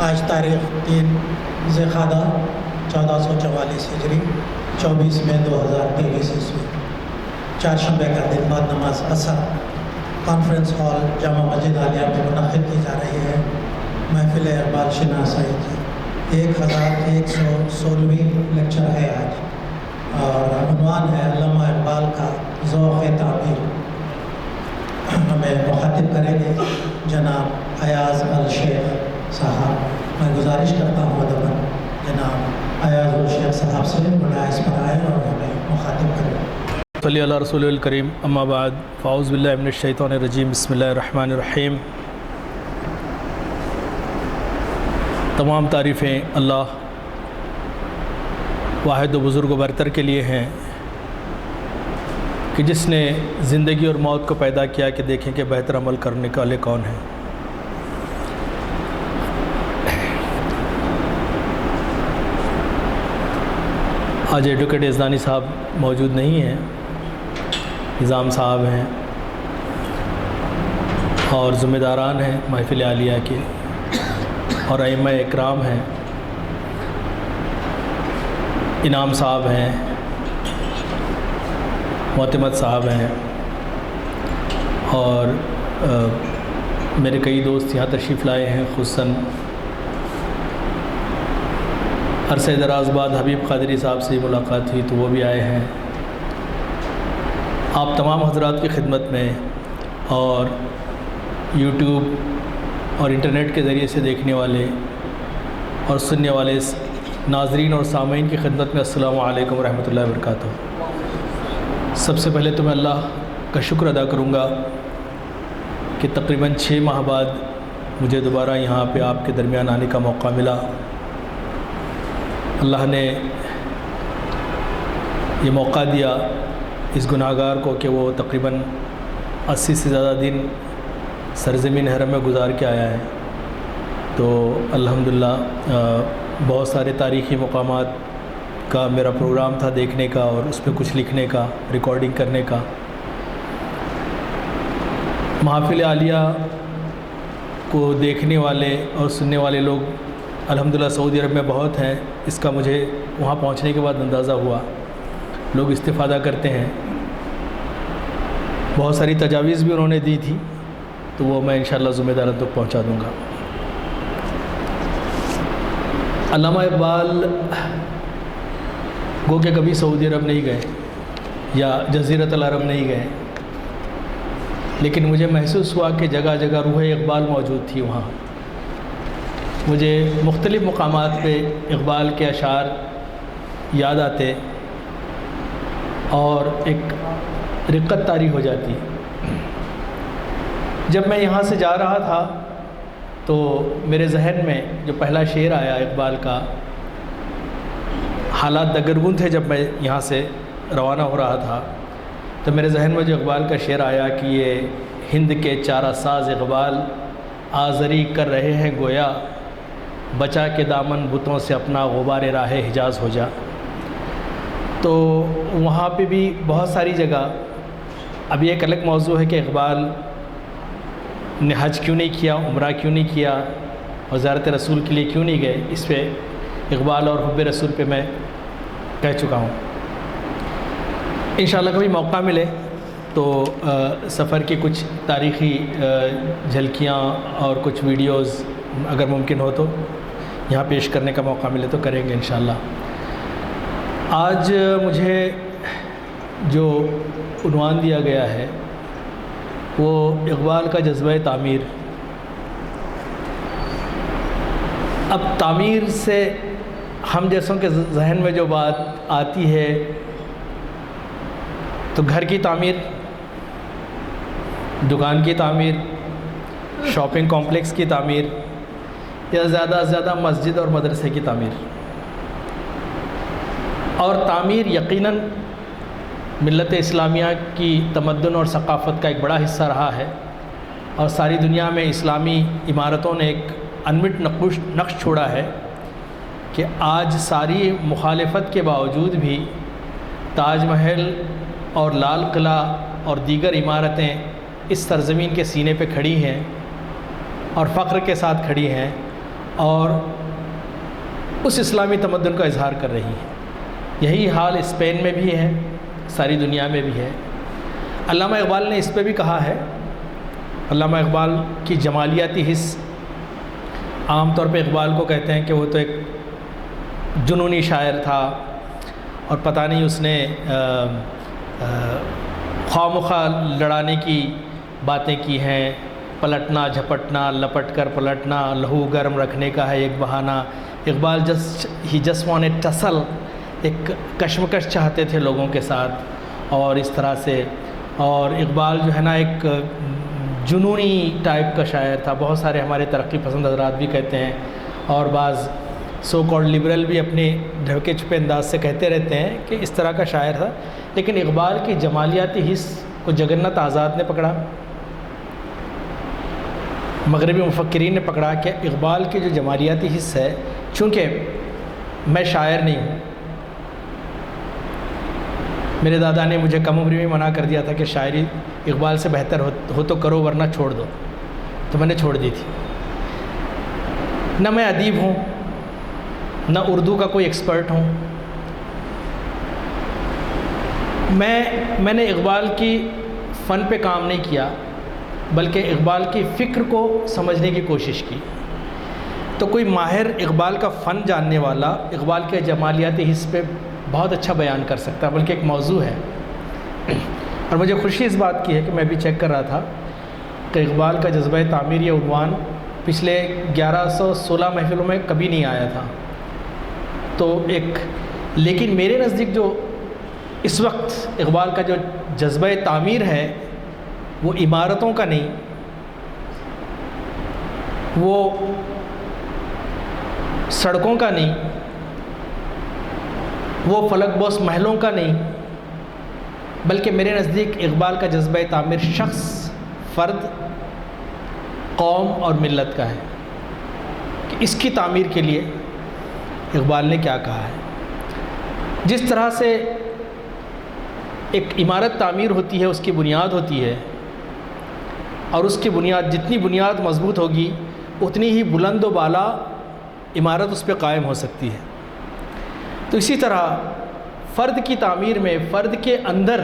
آج تاریخ 3 ذوالقعدہ 1444 ہجری 24 مئی 2023 عیسوی چہارشنبے کا دن بعد نماز عصر کانفرنس ہال جامع مسجد عالیہ میں منعقد کی جا رہی ہے محفل اقبال شناسائی کی 1116ویں لیکچر ہے آج اور عنوان ہے علامہ اقبال کا ذوق تعبیر۔ ہمیں مخاطب کریں گے جناب ایاز الشیخ صاحب۔ میں گزارش کرتا ہوں ادباً جناب ایاز الشیخ صاحب سے مداعث پر آئے اور ہمیں مخاطب کریں۔ صلی اللہ رسول الکریم اما بعد فاعوذ باللہ من الشیطان الرجیم بسم اللہ الرحمن الرحیم۔ تمام تعریفیں اللہ واحد و بزرگ و برتر کے لیے ہیں کہ جس نے زندگی اور موت کو پیدا کیا کہ دیکھیں کہ بہتر عمل کرنے والے کون ہیں۔ آج ایڈوکیٹ یزدانی صاحب موجود نہیں ہیں، نظام صاحب ہیں اور ذمہ داران ہیں محفل عالیہ کے اور ائمہ اکرام ہیں، انعام صاحب ہیں، معتمد صاحب ہیں اور میرے کئی دوست یہاں تشریف لائے ہیں، خصوصاً عرصہ دراز بعد حبیب قادری صاحب سے ملاقات ہوئی تو وہ بھی آئے ہیں۔ آپ تمام حضرات کی خدمت میں اور یوٹیوب اور انٹرنیٹ کے ذریعے سے دیکھنے والے اور سننے والے ناظرین اور سامعین کی خدمت میں السلام علیکم ورحمۃ اللہ وبرکاتہ۔ سب سے پہلے تو میں اللہ کا شکر ادا کروں گا کہ تقریباً 6 ماہ بعد مجھے دوبارہ یہاں پہ آپ کے درمیان آنے کا موقع ملا۔ اللہ نے یہ موقع دیا اس گناہگار کو کہ وہ تقریباً 80 سے زیادہ دن سرزمین حرم میں گزار کے آیا ہے، تو الحمدللہ بہت سارے تاریخی مقامات کا میرا پروگرام تھا دیکھنے کا اور اس پہ کچھ لکھنے کا، ریکارڈنگ کرنے کا۔ محافل عالیہ کو دیکھنے والے اور سننے والے لوگ الحمدللہ سعودی عرب میں بہت ہیں، اس کا مجھے وہاں پہنچنے کے بعد اندازہ ہوا۔ لوگ استفادہ کرتے ہیں، بہت ساری تجاویز بھی انہوں نے دی تھی، تو وہ میں انشاءاللہ ذمہ داروں تک پہنچا دوں گا۔ علامہ اقبال گو کہ کبھی سعودی عرب نہیں گئے یا جزیرۃ العرب نہیں گئے، لیکن مجھے محسوس ہوا کہ جگہ جگہ روح اقبال موجود تھی وہاں۔ مجھے مختلف مقامات پہ اقبال کے اشعار یاد آتے اور ایک رقت طاری ہو جاتی۔ جب میں یہاں سے جا رہا تھا تو میرے ذہن میں جو پہلا شعر آیا اقبال کا، حالات دگرگون تھے جب میں یہاں سے روانہ ہو رہا تھا، تو میرے ذہن میں جو اقبال کا شعر آیا کہ یہ ہند کے چارہ ساز اقبال آزری کر رہے ہیں گویا، بچا کے دامن بتوں سے اپنا غبار راہ حجاز ہو جا۔ تو وہاں پہ بھی بہت ساری جگہ، اب یہ ایک الگ موضوع ہے کہ اقبال نے حج کیوں نہیں کیا، عمرہ کیوں نہیں کیا، اور زیارت رسول کے لیے کیوں نہیں گئے، اس پہ اقبال اور حب رسول پہ میں کہہ چکا ہوں۔ انشاءاللہ کبھی موقع ملے تو سفر کی کچھ تاریخی جھلکیاں اور کچھ ویڈیوز اگر ممکن ہو تو یہاں پیش کرنے کا موقع ملے تو کریں گے انشاءاللہ۔ آج مجھے جو عنوان دیا گیا ہے وہ اقبال کا جذبہ تعمیر۔ اب تعمیر سے ہم جیسوں کے ذہن میں جو بات آتی ہے تو گھر کی تعمیر، دکان کی تعمیر، شاپنگ کمپلیکس کی تعمیر، یا زیادہ سے زیادہ مسجد اور مدرسے کی تعمیر۔ اور تعمیر یقیناً ملت اسلامیہ کی تمدن اور ثقافت کا ایک بڑا حصہ رہا ہے، اور ساری دنیا میں اسلامی عمارتوں نے ایک انمٹ نقش چھوڑا ہے کہ آج ساری مخالفت کے باوجود بھی تاج محل اور لال قلعہ اور دیگر عمارتیں اس سرزمین کے سینے پہ کھڑی ہیں اور فخر کے ساتھ کھڑی ہیں اور اس اسلامی تمدن کا اظہار کر رہی ہیں۔ یہی حال اسپین میں بھی ہے، ساری دنیا میں بھی ہے۔ علامہ اقبال نے اس پہ بھی کہا ہے۔ علامہ اقبال کی جمالیاتی حس، عام طور پہ اقبال کو کہتے ہیں کہ وہ تو ایک جنونی شاعر تھا اور پتہ نہیں اس نے خواہ مخواہ لڑانے کی باتیں کی ہیں، پلٹنا جھپٹنا، لپٹ کر پلٹنا، لہو گرم رکھنے کا ہے ایک بہانہ۔ اقبال ہی جسٹ وانٹڈ ٹسل، ایک کشمکش چاہتے تھے لوگوں کے ساتھ، اور اس طرح سے۔ اور اقبال جو ہے نا ایک جنونی ٹائپ کا شاعر تھا، بہت سارے ہمارے ترقی پسند حضرات بھی کہتے ہیں، اور بعض سو کالڈ لبرل بھی اپنے ڈھکے چھپے انداز سے کہتے رہتے ہیں کہ اس طرح کا شاعر تھا۔ لیکن اقبال کی جمالیاتی حس کو جگنت آزاد نے پکڑا، مغربی مفکرین نے پکڑا کہ اقبال کی جو جمالیاتی حس ہے، چونکہ میں شاعر نہیں ہوں، میرے دادا نے مجھے کم عمری میں منع کر دیا تھا کہ شاعری اقبال سے بہتر ہو تو کرو ورنہ چھوڑ دو، تو میں نے چھوڑ دی تھی۔ نہ میں ادیب ہوں، نہ اردو کا کوئی ایکسپرٹ ہوں، میں نے اقبال کی فن پہ کام نہیں کیا، بلکہ اقبال کی فکر کو سمجھنے کی کوشش کی۔ تو کوئی ماہر اقبال کا فن جاننے والا اقبال کے جمالیاتی حس پہ بہت اچھا بیان کر سکتا ہے، بلکہ ایک موضوع ہے۔ اور مجھے خوشی اس بات کی ہے کہ میں بھی چیک کر رہا تھا کہ اقبال کا جذبہ تعمیر یہ عنوان پچھلے 1116 محفلوں میں کبھی نہیں آیا تھا۔ تو لیکن میرے نزدیک جو اس وقت اقبال کا جو جذبہ تعمیر ہے وہ عمارتوں کا نہیں، وہ سڑکوں کا نہیں، وہ فلک بوس محلوں کا نہیں، بلکہ میرے نزدیک اقبال کا جذبہ تعمیر شخص، فرد، قوم اور ملت کا ہے کہ اس کی تعمیر کے لیے اقبال نے کیا کہا ہے۔ جس طرح سے ایک عمارت تعمیر ہوتی ہے، اس کی بنیاد ہوتی ہے، اور اس کی بنیاد جتنی بنیاد مضبوط ہوگی اتنی ہی بلند و بالا عمارت اس پہ قائم ہو سکتی ہے۔ تو اسی طرح فرد کی تعمیر میں، فرد کے اندر،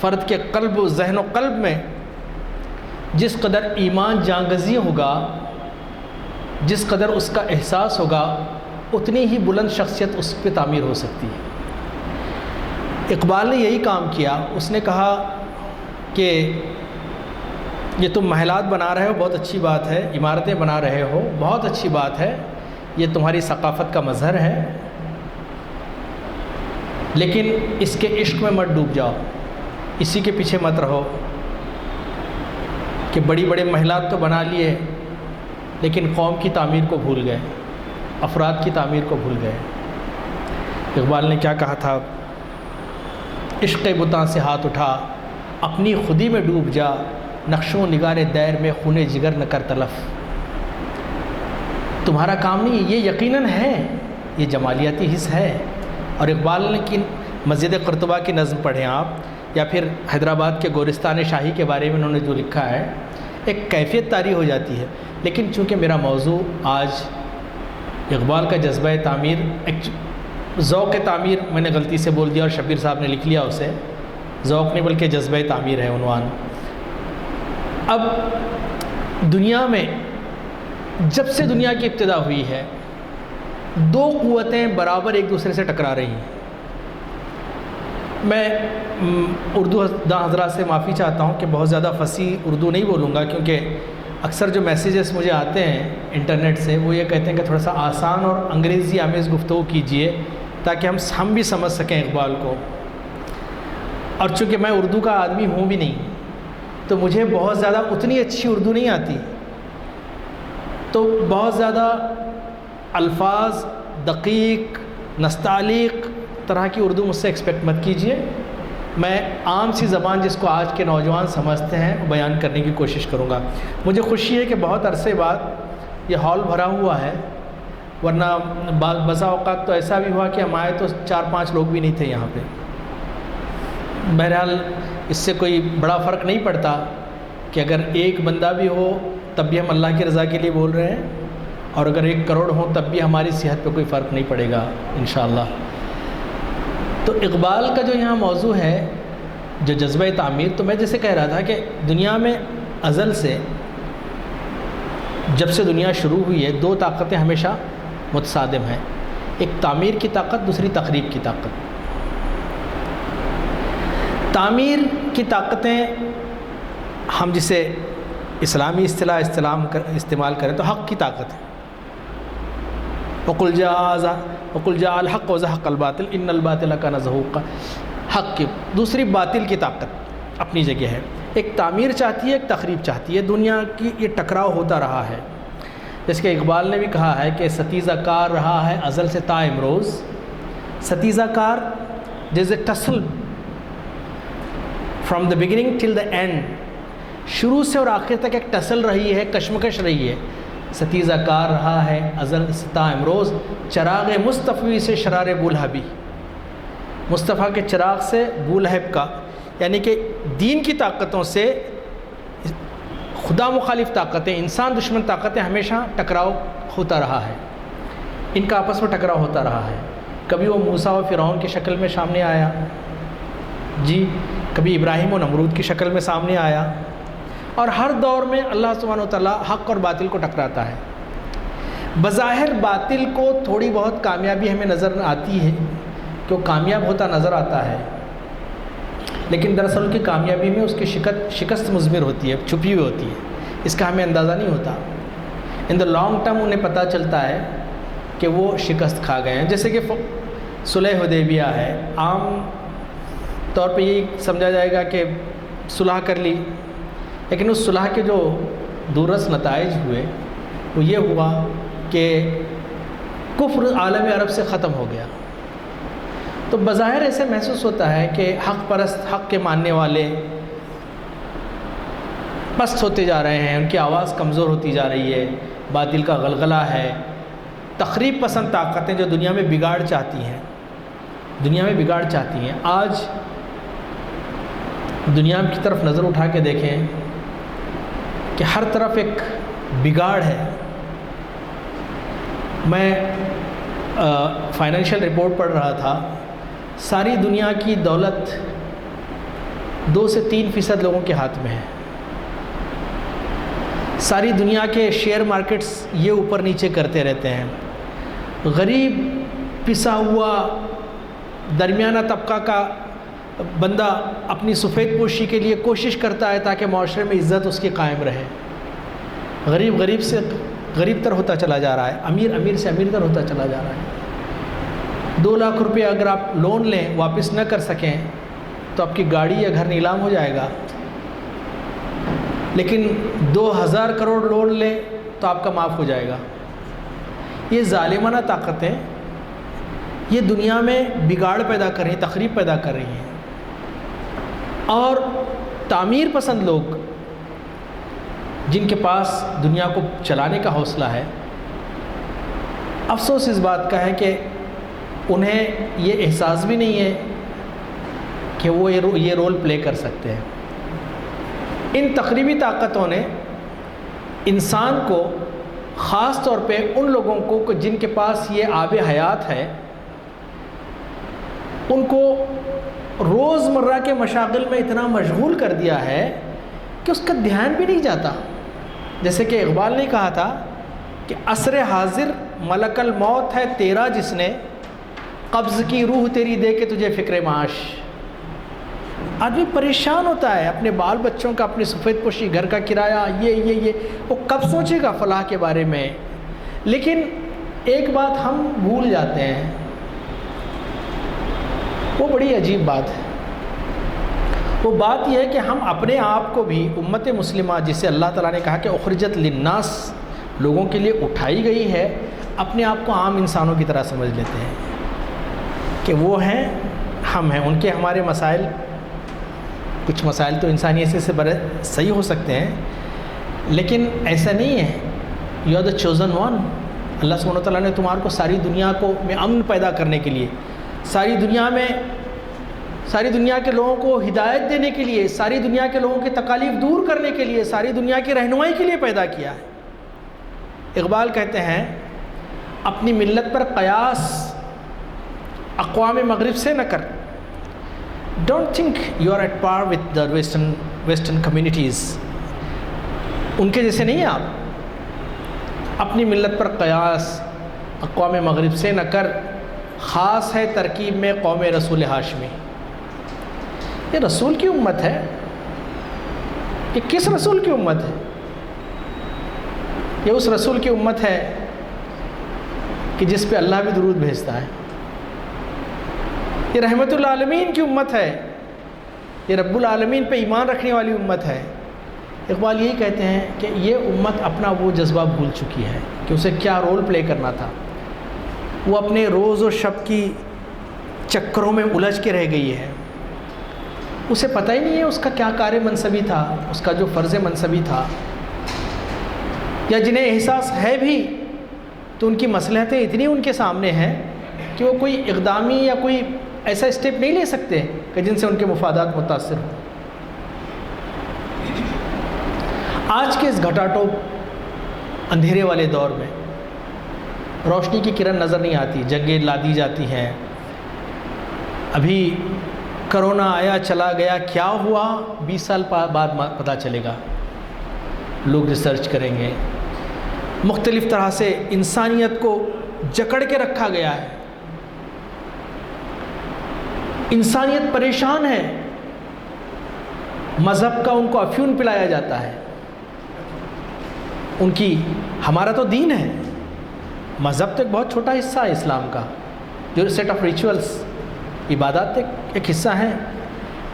فرد کے قلب و ذہن و قلب میں جس قدر ایمان جانگزی ہوگا، جس قدر اس کا احساس ہوگا، اتنی ہی بلند شخصیت اس پہ تعمیر ہو سکتی ہے۔ اقبال نے یہی کام کیا۔ اس نے کہا کہ یہ تم محلات بنا رہے ہو، بہت اچھی بات ہے، عمارتیں بنا رہے ہو، بہت اچھی بات ہے، یہ تمہاری ثقافت کا مظہر ہے، لیکن اس کے عشق میں مت ڈوب جاؤ، اسی کے پیچھے مت رہو کہ بڑی بڑے محلات تو بنا لیے لیکن قوم کی تعمیر کو بھول گئے، افراد کی تعمیر کو بھول گئے۔ اقبال نے کیا کہا تھا؟ عشق بتاں سے ہاتھ اٹھا، اپنی خودی میں ڈوب جا، نقش و نگار دیر میں خون جگر نہ کر تلف۔ تمہارا کام نہیں، یہ یقیناً ہے، یہ جمالیاتی حص ہے۔ اور اقبال نے کہ مسجد قرطبہ کی نظم پڑھیں آپ، یا پھر حیدرآباد کے گورستان شاہی کے بارے میں انہوں نے جو لکھا ہے، ایک کیفیت طاری ہو جاتی ہے۔ لیکن چونکہ میرا موضوع آج اقبال کا جذبہ تعمیر، ذوق تعمیر میں نے غلطی سے بول دیا اور شبیر صاحب نے لکھ لیا اسے، ذوق نہیں بلکہ جذبہ تعمیر ہے عنوان۔ اب دنیا میں جب سے دنیا کی ابتدا ہوئی ہے، دو قوتیں برابر ایک دوسرے سے ٹکرا رہی ہیں۔ میں اردو داں حضرات سے معافی چاہتا ہوں کہ بہت زیادہ فصیح اردو نہیں بولوں گا، کیونکہ اکثر جو میسیجز مجھے آتے ہیں انٹرنیٹ سے وہ یہ کہتے ہیں کہ تھوڑا سا آسان اور انگریزی آمیز گفتگو کیجئے تاکہ ہم بھی سمجھ سکیں اقبال کو۔ اور چونکہ میں اردو کا آدمی ہوں بھی نہیں تو مجھے بہت زیادہ اتنی اچھی اردو نہیں آتی، تو بہت زیادہ الفاظ دقیق نستعلیق طرح کی اردو مجھ سے ایکسپیکٹ مت کیجیے۔ میں عام سی زبان جس کو آج کے نوجوان سمجھتے ہیں وہ بیان کرنے کی کوشش کروں گا۔ مجھے خوشی ہے کہ بہت عرصے بعد یہ ہال بھرا ہوا ہے، ورنہ بسا اوقات تو ایسا بھی ہوا کہ ہم آئے تو 4-5 لوگ بھی نہیں تھے یہاں پہ۔ بہرحال اس سے کوئی بڑا فرق نہیں پڑتا کہ اگر ایک بندہ بھی ہو تب بھی ہم اللہ کی رضا کے لیے بول رہے ہیں، اور اگر 1 کروڑ ہوں تب بھی ہماری صحت پہ کوئی فرق نہیں پڑے گا انشاءاللہ۔ تو اقبال کا جو یہاں موضوع ہے، جو جذبہ تعمیر، تو میں جیسے کہہ رہا تھا کہ دنیا میں ازل سے، جب سے دنیا شروع ہوئی ہے، 2 طاقتیں ہمیشہ متصادم ہیں، ایک تعمیر کی طاقت، دوسری تخریب کی طاقت۔ تعمیر کی طاقتیں ہم جسے اسلامی اصطلاح استعمال کریں تو حق کی طاقت ہے۔ وَقُلْ جَاءَ الْحَقُّ وَزَهَقَ الْبَاطِلُ إِنَّ الْبَاطِلَ كَانَ زَهُوقًا۔ حق کی دوسری باطل کی طاقت اپنی جگہ ہے، ایک تعمیر چاہتی ہے، ایک تخریب چاہتی ہے۔ دنیا کی یہ ٹکراؤ ہوتا رہا ہے، جس کے اقبال نے بھی کہا ہے کہ ستیزہ کار رہا ہے ازل سے تا امروز۔ ستیزہ کار جیسے ٹسل from the beginning till the and, شروع سے اور آخر تک ایک ٹسل رہی ہے، کشمکش رہی ہے۔ ستیزہ کار رہا ہے ازل سے تا امروز، چراغ مصطفی سے شرار بولہبی، مصطفیٰ کے چراغ سے بولہب کا، یعنی کہ دین کی طاقتوں سے خدا مخالف طاقتیں، انسان دشمن طاقتیں، ہمیشہ ٹکراؤ ہوتا رہا ہے، ان کا آپس میں ٹکراؤ ہوتا رہا ہے۔ کبھی وہ موسیٰ و فرعون کی شکل میں سامنے آیا، جی، کبھی ابراہیم و نمرود کی شکل میں سامنے آیا، اور ہر دور میں اللہ سبحانہ وتعالیٰ حق اور باطل کو ٹکراتا ہے۔ بظاہر باطل کو تھوڑی بہت کامیابی ہمیں نظر آتی ہے کہ وہ کامیاب ہوتا نظر آتا ہے، لیکن دراصل کی کامیابی میں اس کی شکست مضمر ہوتی ہے، چھپی ہوئی ہوتی ہے، اس کا ہمیں اندازہ نہیں ہوتا۔ ان دا لانگ ٹرم انہیں پتہ چلتا ہے کہ وہ شکست کھا گئے ہیں۔ جیسے کہ صلح حدیبیہ ہے، عام طور پہ یہ سمجھا جائے گا کہ صلح کر لی، لیکن اس صلح کے جو دورس نتائج ہوئے وہ یہ ہوا کہ کفر عالم عرب سے ختم ہو گیا۔ تو بظاہر ایسے محسوس ہوتا ہے کہ حق پرست، حق کے ماننے والے پست ہوتے جا رہے ہیں، ان کی آواز کمزور ہوتی جا رہی ہے، باطل کا غلغلہ ہے۔ تخریب پسند طاقتیں جو دنیا میں بگاڑ چاہتی ہیں، دنیا میں بگاڑ چاہتی ہیں. آج دنیا کی طرف نظر اٹھا کے دیکھیں کہ ہر طرف ایک بگاڑ ہے. میں فائنینشیل رپورٹ پڑھ رہا تھا. ساری دنیا کی دولت 2 سے 3% لوگوں کے ہاتھ میں ہے. ساری دنیا کے شیئر مارکیٹس یہ اوپر نیچے کرتے رہتے ہیں. غریب پسا ہوا درمیانہ طبقہ کا بندہ اپنی سفید پوشی کے لیے کوشش کرتا ہے تاکہ معاشرے میں عزت اس کی قائم رہے. غریب غریب سے غریب تر ہوتا چلا جا رہا ہے. امیر امیر سے امیر تر ہوتا چلا جا رہا ہے. 2 لاکھ روپے اگر آپ لون لیں واپس نہ کر سکیں تو آپ کی گاڑی یا گھر نیلام ہو جائے گا. لیکن 2000 کروڑ لون لیں تو آپ کا معاف ہو جائے گا. یہ ظالمانہ طاقتیں یہ دنیا میں بگاڑ پیدا کر رہی ہیں, تخریب پیدا کر رہی ہیں. اور تعمیر پسند لوگ جن کے پاس دنیا کو چلانے کا حوصلہ ہے, افسوس اس بات کا ہے کہ انہیں یہ احساس بھی نہیں ہے کہ وہ یہ رول پلے کر سکتے ہیں. ان تخریبی طاقتوں نے انسان کو, خاص طور پہ ان لوگوں کو جن کے پاس یہ آب حیات ہے, ان کو روز مرہ کے مشاغل میں اتنا مشغول کر دیا ہے کہ اس کا دھیان بھی نہیں جاتا. جیسے کہ اقبال نے کہا تھا کہ عصر حاضر ملک الموت ہے تیرا جس نے قبض کی روح تیری دے کے تجھے فکر معاش. آدمی پریشان ہوتا ہے اپنے بال بچوں کا, اپنی سفید پوشی, گھر کا کرایہ, یہ وہ کب سوچے گا فلاح کے بارے میں. لیکن ایک بات ہم بھول جاتے ہیں, وہ بڑی عجیب بات ہے. وہ بات یہ ہے کہ ہم اپنے آپ کو بھی امت مسلمہ جسے اللہ تعالیٰ نے کہا کہ اخرجت للناس, لوگوں کے لیے اٹھائی گئی ہے, اپنے آپ کو عام انسانوں کی طرح سمجھ لیتے ہیں کہ وہ ہیں, ہم ہیں. ان کے ہمارے مسائل, کچھ مسائل تو انسانیت سے بڑے صحیح ہو سکتے ہیں, لیکن ایسا نہیں ہے. You are the chosen one. اللہ سبحانہ وتعالیٰ نے تمہارے کو ساری دنیا کو میں امن پیدا کرنے کے لیے, ساری دنیا کے لوگوں کو ہدایت دینے کے لیے, ساری دنیا کے لوگوں کی تکالیف دور کرنے کے لیے, ساری دنیا کی رہنمائی کے لیے پیدا کیا ہے. اقبال کہتے ہیں اپنی ملت پر قیاس اقوام مغرب سے نہ کر. Don't think you are at par with the western communities. ان کے جیسے نہیں ہیں آپ. اپنی ملت پر قیاس اقوام مغرب سے نہ کر, خاص ہے ترکیب میں قوم رسول ہاشمی. یہ رسول کی امت ہے. یہ کس رسول کی امت ہے؟ یہ اس رسول کی امت ہے کہ جس پہ اللہ بھی درود بھیجتا ہے. یہ رحمت العالمین کی امت ہے. یہ رب العالمین پہ ایمان رکھنے والی امت ہے. اقبال یہی کہتے ہیں کہ یہ امت اپنا وہ جذبہ بھول چکی ہے کہ اسے کیا رول پلے کرنا تھا. وہ اپنے روز و شب کی چکروں میں الجھ کے رہ گئی ہے. اسے پتہ ہی نہیں ہے اس کا کیا کار منصبی تھا, اس کا جو فرض منصبی تھا. یا جنہیں احساس ہے بھی تو ان کی مصلحتیں اتنی ان کے سامنے ہیں کہ وہ کوئی اقدامی یا کوئی ایسا اسٹیپ نہیں لے سکتے کہ جن سے ان کے مفادات متاثر ہوں. آج کے اس گھٹاٹوپ اندھیرے والے دور میں روشنی کی کرن نظر نہیں آتی. جنگیں لا دی جاتی ہیں. ابھی کرونا آیا چلا گیا, کیا ہوا 20 سال بعد پتہ چلے گا. لوگ ریسرچ کریں گے. مختلف طرح سے انسانیت کو جکڑ کے رکھا گیا ہے. انسانیت پریشان ہے. مذہب کا ان کو افیون پلایا جاتا ہے. ان کی, ہمارا تو دین ہے, مذہب تو ایک بہت چھوٹا حصہ ہے اسلام کا. جو سیٹ آف ریچولس, عبادات ایک حصہ ہیں.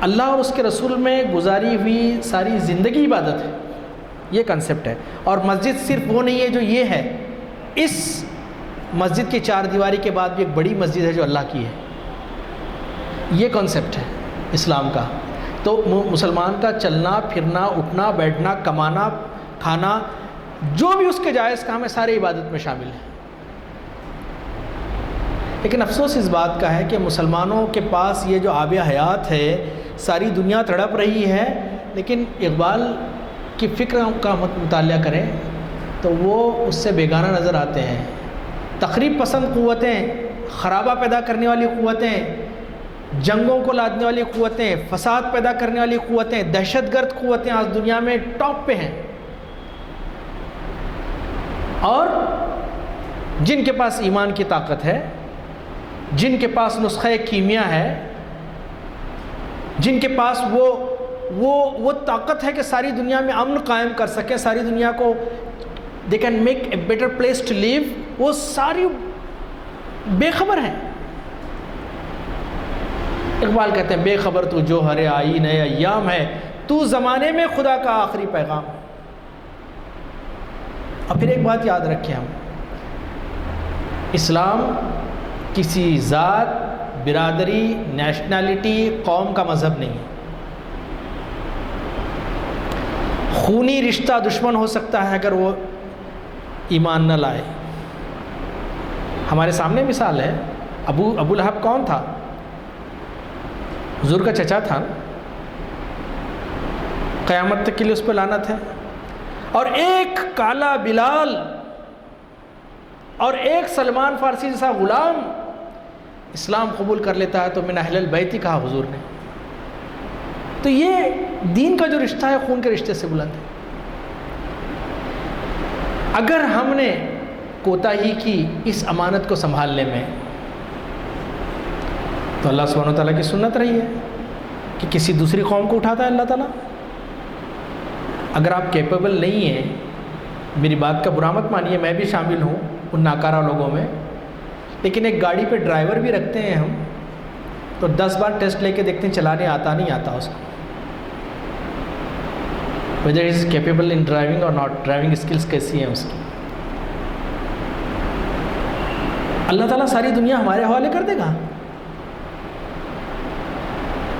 اللہ اور اس کے رسول میں گزاری ہوئی ساری زندگی عبادت ہے. یہ کنسپٹ ہے. اور مسجد صرف وہ نہیں ہے جو یہ ہے. اس مسجد کی 4 دیواری کے بعد بھی ایک بڑی مسجد ہے جو اللہ کی ہے. یہ کنسپٹ ہے اسلام کا. تو مسلمان کا چلنا پھرنا, اٹھنا بیٹھنا, کمانا کھانا, جو بھی اس کے جائز کام ہے, سارے عبادت میں شامل ہیں. لیکن افسوس اس بات کا ہے کہ مسلمانوں کے پاس یہ جو آب حیات ہے، ساری دنیا تڑپ رہی ہے، لیکن اقبال کی فکر کا مطالعہ کریں تو وہ اس سے بیگانہ نظر آتے ہیں۔ تخریب پسند قوتیں، خرابہ پیدا کرنے والی قوتیں، جنگوں کو لادنے والی قوتیں، فساد پیدا کرنے والی قوتیں، دہشت گرد قوتیں آج دنیا میں ٹاپ پہ ہیں، اور جن کے پاس ایمان کی طاقت ہے، جن کے پاس نسخہ کیمیا ہے، جن کے پاس وہ طاقت ہے کہ ساری دنیا میں امن قائم کر سکیں، ساری دنیا کو they can make a better place to live، وہ ساری بے خبر ہیں۔ اقبال کہتے ہیں بے خبر تو جوہر آئین ایام ہے، تو زمانے میں خدا کا آخری پیغام۔ اور پھر ایک بات یاد رکھیں، ہم اسلام کسی ذات، برادری، نیشنلٹی، قوم کا مذہب نہیں ہے۔ خونی رشتہ دشمن ہو سکتا ہے اگر وہ ایمان نہ لائے۔ ہمارے سامنے مثال ہے، ابو لہب کون تھا؟ حضور کا چچا تھا، قیامت تک کے لیے اس پہ لعنت ہے۔ اور ایک کالا بلال اور ایک سلمان فارسی جیسا غلام اسلام قبول کر لیتا ہے تو من اہل البیت ہی کہا حضور نے۔ تو یہ دین کا جو رشتہ ہے خون کے رشتے سے بلند ہے۔ اگر ہم نے کوتاہی کی اس امانت کو سنبھالنے میں، تو اللہ سبحانہ و تعالیٰ کی سنت رہی ہے کہ کسی دوسری قوم کو اٹھاتا ہے اللہ تعالیٰ۔ اگر آپ کیپیبل نہیں ہیں، میری بات کا برا مت مانیے، میں بھی شامل ہوں ان ناکارہ لوگوں میں، لیکن ایک گاڑی پہ ڈرائیور بھی رکھتے ہیں ہم، تو 10 بار ٹیسٹ لے کے دیکھتے ہیں چلانے آتا نہیں آتا اس کو، whether he is capable in driving or not، driving skills کیسی ہیں اس کی۔ اللہ تعالیٰ ساری دنیا ہمارے حوالے کر دے گا،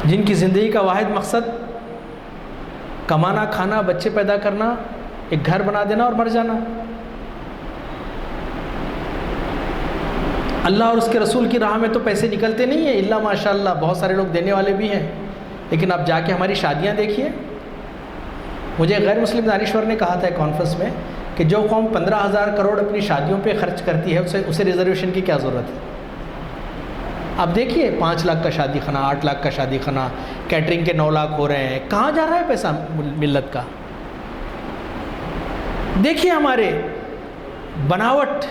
جن کی زندگی کا واحد مقصد کمانا، کھانا، بچے پیدا کرنا، ایک گھر بنا دینا اور مر جانا۔ اللہ اور اس کے رسول کی راہ میں تو پیسے نکلتے نہیں ہیں، الا ماشاء اللہ، بہت سارے لوگ دینے والے بھی ہیں، لیکن آپ جا کے ہماری شادیاں دیکھیے۔ مجھے غیر مسلم دانشور نے کہا تھا ایک کانفرنس میں کہ جو قوم 15,000 کروڑ اپنی شادیوں پہ خرچ کرتی ہے اسے ریزرویشن کی کیا ضرورت ہے؟ آپ دیکھیے 5 لاکھ کا شادی خانہ، 8 لاکھ کا شادی خانہ، کیٹرنگ کے 9 لاکھ ہو رہے ہیں، کہاں جا رہا ہے پیسہ ملت کا؟ دیکھیے ہمارے بناوٹ،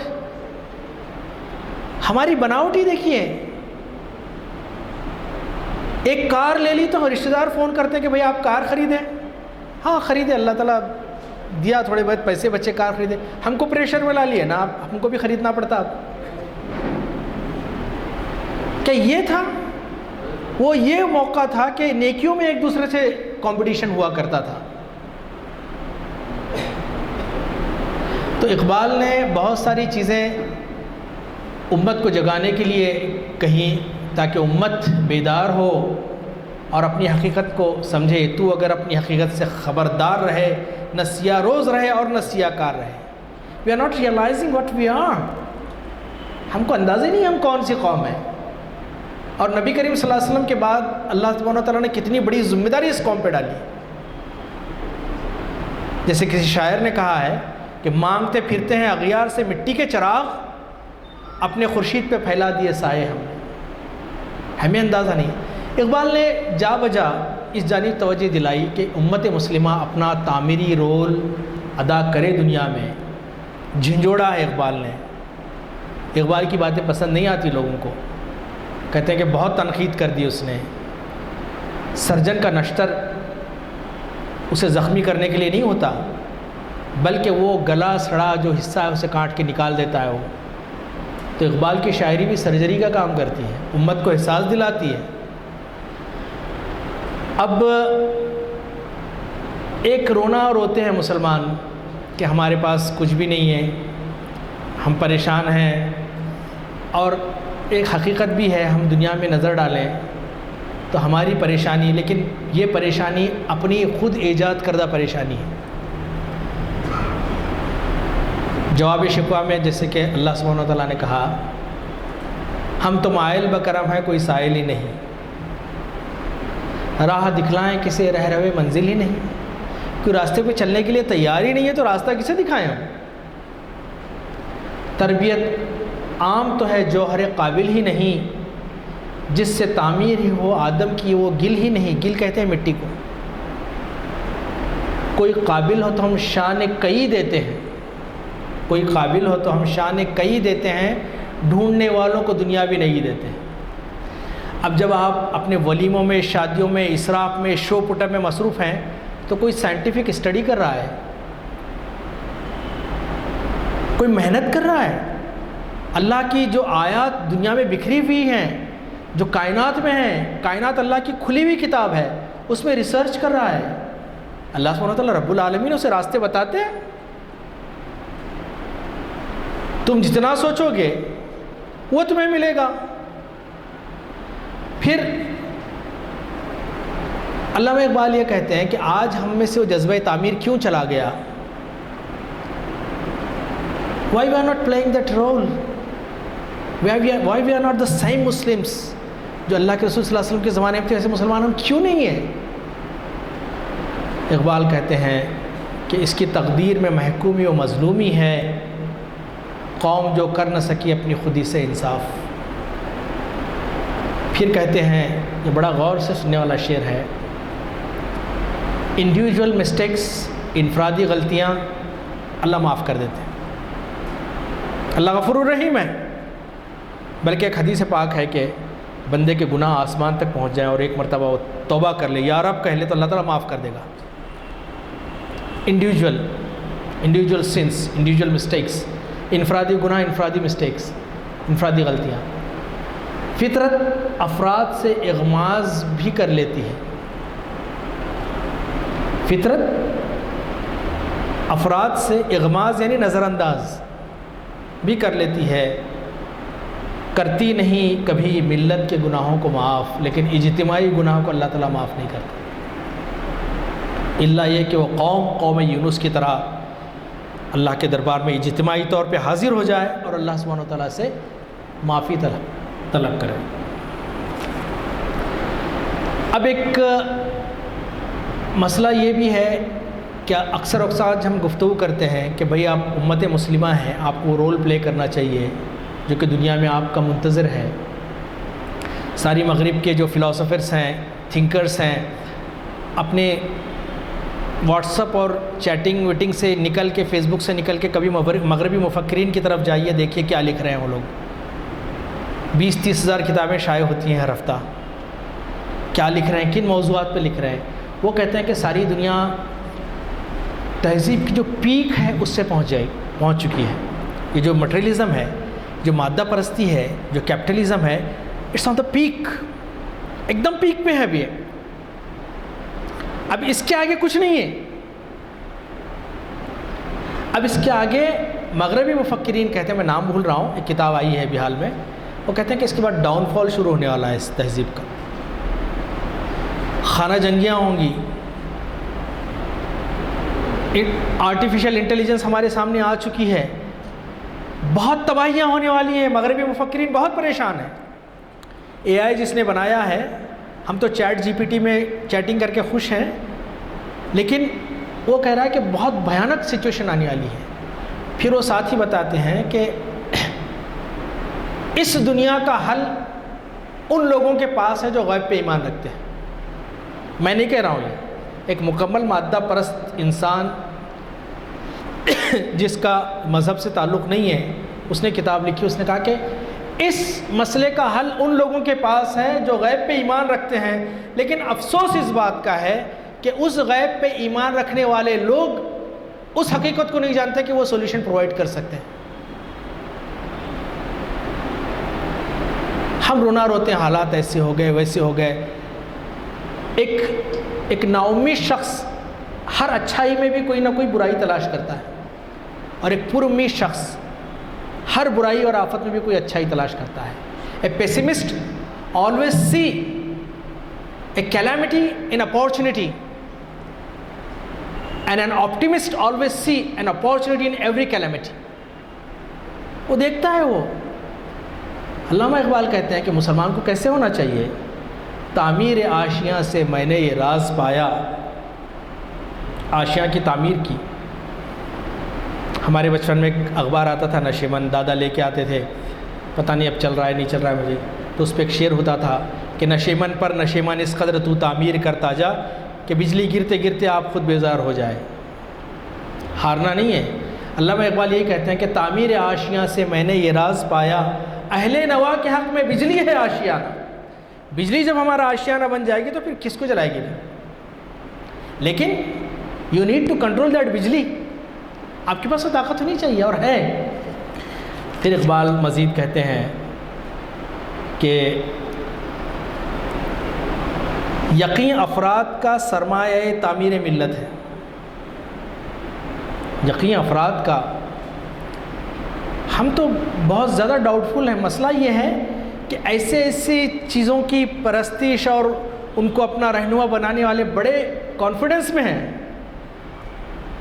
ہماری بناوٹ ہی دیکھیے۔ ایک کار لے لی تو رشتہ دار فون کرتے ہیں کہ بھئی آپ کار خریدیں، ہاں خریدیں، اللہ تعالیٰ دیا تھوڑے بہت پیسے بچے کار خریدیں، ہم کو پریشر میں لا لیے نا، ہم کو بھی خریدنا پڑتا اب۔ کہ یہ تھا وہ، یہ موقع تھا کہ نیکیوں میں ایک دوسرے سے کمپٹیشن ہوا کرتا تھا۔ تو اقبال نے بہت ساری چیزیں امت کو جگانے کے لیے کہیں تاکہ امت بیدار ہو اور اپنی حقیقت کو سمجھے۔ تو اگر اپنی حقیقت سے خبردار رہے، نہ سیاہ روز رہے اور نہ سیاہ کار رہے۔ We are not realizing what we are, ہم کو اندازہ نہیں ہم کون سی قوم ہے۔ اور نبی کریم صلی اللہ علیہ وسلم کے بعد اللہ سبحانہ و تعالیٰ نے کتنی بڑی ذمہ داری اس قوم پہ ڈالی۔ جیسے کسی شاعر نے کہا ہے کہ مانگتے پھرتے ہیں اغیار سے مٹی کے چراغ، اپنے خورشید پہ پھیلا دیے سائے ہم نے، ہمیں اندازہ نہیں۔ اقبال نے جا بجا اس جانب توجہ دلائی کہ امت مسلمہ اپنا تعمیری رول ادا کرے دنیا میں۔ جھنجھوڑا ہے اقبال نے، اقبال کی باتیں پسند نہیں آتی لوگوں کو، کہتے ہیں کہ بہت تنقید کر دی اس نے۔ سرجن کا نشتر اسے زخمی کرنے کے لیے نہیں ہوتا، بلکہ وہ گلا سڑا جو حصہ ہے اسے کاٹ کے نکال دیتا ہے وہ۔ تو اقبال کی شاعری بھی سرجری کا کام کرتی ہے، امت کو احساس دلاتی ہے۔ اب ایک رونا روتے ہیں مسلمان کہ ہمارے پاس کچھ بھی نہیں ہے، ہم پریشان ہیں، اور ایک حقیقت بھی ہے، ہم دنیا میں نظر ڈالیں تو ہماری پریشانی، لیکن یہ پریشانی اپنی خود ایجاد کردہ پریشانی ہے۔ جواب شکوہ میں جیسے کہ اللہ سبحانہ و تعالیٰ نے کہا ہم تو مائل بکرم ہیں کوئی سائل ہی نہیں، راہ دکھلائیں کسے رہ روے منزل ہی نہیں، کوئی راستے پہ چلنے کے لیے تیار ہی نہیں ہے تو راستہ کسے دکھائیں ہم؟ تربیت عام تو ہے جوہر قابل ہی نہیں، جس سے تعمیر ہی ہو آدم کی وہ گل ہی نہیں، گل کہتے ہیں مٹی کو۔ کوئی قابل ہو تو ہم شان کئی دیتے ہیں، کوئی قابل ہو تو ہم شان کئی دیتے ہیں، ڈھونڈنے والوں کو دنیا بھی نہیں دیتے ہیں۔ اب جب آپ اپنے ولیموں میں، شادیوں میں، اسراف میں، شو پٹ اپ میں مصروف ہیں تو کوئی سائنٹیفک اسٹڈی کر رہا ہے، کوئی محنت کر رہا ہے، اللہ کی جو آیات دنیا میں بکھری ہوئی ہیں، جو کائنات میں ہیں، کائنات اللہ کی کھلی ہوئی کتاب ہے، اس میں ریسرچ کر رہا ہے۔ اللہ سبحانہ وتعالی رب العالمین اسے راستے بتاتے ہیں۔ تم جتنا سوچو گے وہ تمہیں ملے گا۔ پھر علامہ اقبال یہ کہتے ہیں کہ آج ہم میں سے وہ جذبہ تعمیر کیوں چلا گیا؟ Why we are not playing that role? Why we are not the same Muslims جو اللہ کے رسول صلی اللہ علیہ وسلم کے زمانے میں تھے، ایسے مسلمان ہم کیوں نہیں ہیں؟ اقبال کہتے ہیں کہ اس کی تقدیر میں محکومی و مظلومی ہے، قوم جو کر نہ سکی اپنی خودی سے انصاف۔ پھر کہتے ہیں، یہ بڑا غور سے سننے والا شعر ہے، انڈیویجول مسٹیکس، انفرادی غلطیاں اللہ معاف کر دیتے ہیں، اللہ غفور الرحیم ہے۔ بلکہ ایک حدیث پاک ہے کہ بندے کے گناہ آسمان تک پہنچ جائیں اور ایک مرتبہ وہ توبہ کر لے، یا رب کہہ لے، تو اللہ تعالیٰ معاف کر دے گا۔ انڈیویجول سنس، انڈیویجول مسٹیکس، انفرادی گناہ، انفرادی مسٹیکس، انفرادی غلطیاں۔ فطرت افراد سے اغماز بھی کر لیتی ہے، فطرت افراد سے اغماز یعنی نظر انداز بھی کر لیتی ہے، کرتی نہیں کبھی ملت کے گناہوں کو معاف، لیکن اجتماعی گناہوں کو اللہ تعالیٰ معاف نہیں کرتا، الا یہ کہ وہ قوم یونس کی طرح اللہ کے دربار میں اجتماعی طور پہ حاضر ہو جائے اور اللہ سبحانہ و تعالیٰ سے معافی طلب کرے۔ اب ایک مسئلہ یہ بھی ہے کہ اکثر اوقات ہم گفتگو کرتے ہیں کہ بھئی آپ امت مسلمہ ہیں، آپ کو رول پلے کرنا چاہیے جو کہ دنیا میں آپ کا منتظر ہے۔ ساری مغرب کے جو فلاسفرس ہیں، تھنکرس ہیں، اپنے واٹس اپ اور چیٹنگ ویٹنگ سے نکل کے، فیس بک سے نکل کے کبھی مغربی مفکرین کی طرف جائیے، دیکھیے کیا لکھ رہے ہیں وہ لوگ۔ 20-30 ہزار کتابیں شائع ہوتی ہیں ہر ہفتہ، کیا لکھ رہے ہیں، کن موضوعات پہ لکھ رہے ہیں؟ وہ کہتے ہیں کہ ساری دنیا تہذیب کی جو پیک ہے اس سے پہنچ چکی ہے۔ یہ جو مٹیریلزم ہے، جو مادہ پرستی ہے، جو کیپٹلزم ہے، اٹس آن دا پیک، ایک دم پیک پہ ہے ابھی۔ اب اس کے آگے کچھ نہیں ہے۔ اب اس کے آگے مغربی مفکرین کہتے ہیں، میں نام بھول رہا ہوں، ایک کتاب آئی ہے ابھی حال میں، وہ کہتے ہیں کہ اس کے بعد ڈاؤن فال شروع ہونے والا ہے اس تہذیب کا، خانہ جنگیاں ہوں گی، آرٹیفیشل انٹیلیجنس ہمارے سامنے آ چکی ہے، بہت تباہیاں ہونے والی ہیں۔ مغربی مفکرین بہت پریشان ہیں۔ اے آئی جس نے بنایا ہے، ہم تو چیٹ جی پی ٹی میں چیٹنگ کر کے خوش ہیں، لیکن وہ کہہ رہا ہے کہ بہت بھیانک سچویشن آنے والی ہے۔ پھر وہ ساتھ ہی بتاتے ہیں کہ اس دنیا کا حل ان لوگوں کے پاس ہے جو غیب پہ ایمان رکھتے ہیں۔ میں نہیں کہہ رہا ہوں، یہ ایک مکمل مادہ پرست انسان جس کا مذہب سے تعلق نہیں ہے، اس نے کتاب لکھی، اس نے کہا کہ اس مسئلے کا حل ان لوگوں کے پاس ہے جو غیب پہ ایمان رکھتے ہیں، لیکن افسوس اس بات کا ہے کہ اس غیب پہ ایمان رکھنے والے لوگ اس حقیقت کو نہیں جانتے کہ وہ سولوشن پرووائڈ کر سکتے ہیں۔ ہم رونا روتے ہیں، حالات ایسے ہو گئے، ویسے ہو گئے۔ ایک نا امید شخص ہر اچھائی میں بھی کوئی نہ کوئی برائی تلاش کرتا ہے، اور ایک پر امید شخص ہر برائی اور آفت میں بھی کوئی اچھائی تلاش کرتا ہے۔ A pessimist always see a calamity in opportunity, and an optimist always see an opportunity in every calamity. وہ دیکھتا ہے، وہ علامہ اقبال کہتے ہیں کہ مسلمان کو کیسے ہونا چاہیے؟ تعمیر آشیاں سے میں نے یہ راز پایا، آشیاں کی تعمیر کی۔ ہمارے بچپن میں ایک اخبار آتا تھا نشیمن، دادا لے کے آتے تھے، پتہ نہیں اب چل رہا ہے نہیں چل رہا ہے مجھے، تو اس پہ ایک شعر ہوتا تھا کہ نشیمن پر نشیمن اس قدر تو تعمیر کرتا جا کہ بجلی گرتے گرتے آپ خود بیزار ہو جائے۔ ہارنا نہیں ہے۔ علامہ اقبال یہی کہتے ہیں کہ تعمیر آشیاں سے میں نے یہ راز پایا، اہل نوا کے حق میں بجلی ہے آشیانہ۔ بجلی جب ہمارا آشیانہ بن جائے گی تو پھر کس کو جلائے گی پھر؟ لیکن you need to control that بجلی، آپ کے پاس وہ طاقت ہونی چاہیے، اور ہے۔ پھر اقبال مزید کہتے ہیں کہ یقین افراد کا سرمایہ تعمیر ملت ہے۔ یقین افراد کا، ہم تو بہت زیادہ ڈاؤٹ فل ہیں۔ مسئلہ یہ ہے کہ ایسی چیزوں کی پرستش اور ان کو اپنا رہنما بنانے والے بڑے کانفیڈنس میں ہیں،